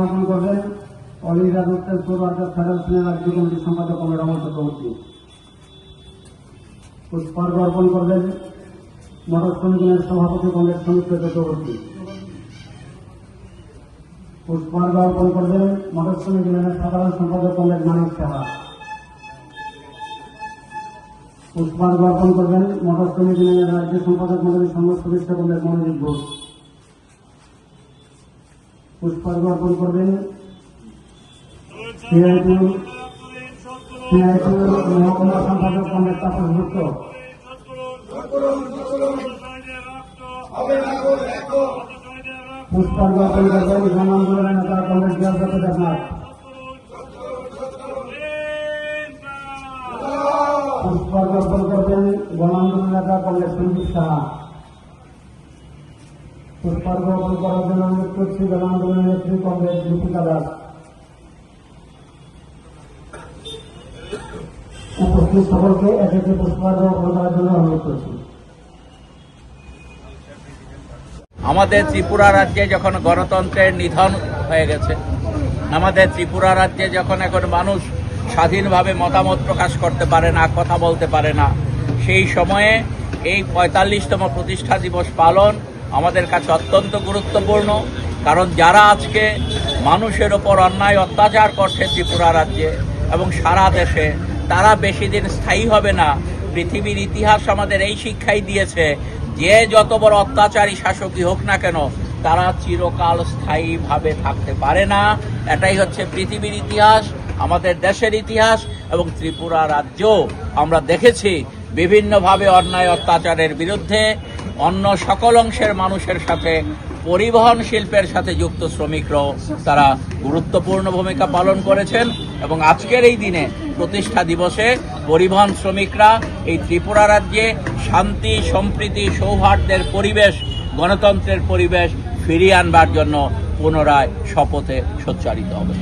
অর্পণ করবেন all India road ফেডারেশনের রাজ্য কমিটির সম্পাদক কমরেড অমল চক্রবর্তী। পুষ্পার্ঘ অর্পণ করবেন মটর শ্রমিক ইউনিয়নের সভাপতি কমরেড সৌমিত্র চক্রবর্তী। পুষ্পার্ঘ অর্পণ করবেন মটর শ্রমিক ইউনিয়নের সাধারণ সম্পাদক কমরেড মানিক সাহা। পুষ্পার্ঘ অর্পণ করবেন মটর শ্রমিক ইউনিয়নের রাজ্য সম্পাদক মন্ডলীর সংঘ সদস্য কমরেড মনোজিৎ ঘোষ। পুষ্পার্ঘ অর্পণ করবেন মহকুমা সম্পাদক কমরেড তাপস গুপ্ত। পুষ্পার্ঘ অর্পণ করবেন গণ আন্দোলনের নেতা কমরেড জিয়াউর দেবনাথ। পুষ্পার্ঘ অর্পণ করবেন গণ আন্দোলনের নেতা কমরেড সঞ্জীব সাহা। পুষ্পার্ঘ অর্পণ করার জন্য অনুরোধ করছি গণ আন্দোলনের নেত্রী কমরেড দীপিকা দাস। উপস্থিত সকলকে এক একটি পুষ্পার্ঘ অর্পণ করার জন্য অনুরোধ করছি। আমাদের ত্রিপুরা রাজ্যে যখন গণতন্ত্রের নিধন হয়ে গেছে, আমাদের ত্রিপুরা রাজ্যে যখন এখন মানুষ স্বাধীনভাবে মতামত প্রকাশ করতে পারে না, কথা বলতে পারে না, সেই সময়ে এই ৪৫তম প্রতিষ্ঠা দিবস পালন আমাদের কাছে অত্যন্ত গুরুত্বপূর্ণ। কারণ যারা আজকে মানুষের ওপর অন্যায় অত্যাচার করছে ত্রিপুরা রাজ্যে এবং সারা দেশে, তারা বেশি দিন স্থায়ী হবে না। পৃথিবীর ইতিহাস আমাদের এই শিক্ষাই দিয়েছে যে যত বড় অত্যাচারী শাসকই হোক না কেন, তারা চিরকাল স্থায়ীভাবে থাকতে পারে না। এটাই হচ্ছে পৃথিবীর ইতিহাস, আমাদের দেশের ইতিহাস। এবং ত্রিপুরা রাজ্য আমরা দেখেছি বিভিন্নভাবে অন্যায় অত্যাচারের বিরুদ্ধে অন্য সকল অংশের মানুষের সাথে, পরিবহন শিল্পের সাথে যুক্ত শ্রমিকরাও তারা গুরুত্বপূর্ণ ভূমিকা পালন করেছেন। এবং আজকের এই দিনে প্রতিষ্ঠা দিবসে পরিবহন শ্রমিকরা এই ত্রিপুরা রাজ্যে শান্তি, সম্প্রীতি, সৌহার্দ্যের পরিবেশ, গণতন্ত্রের পরিবেশ ফিরিয়ে আনবার জন্য পুনরায় শপথে সোচ্চারিত হবে।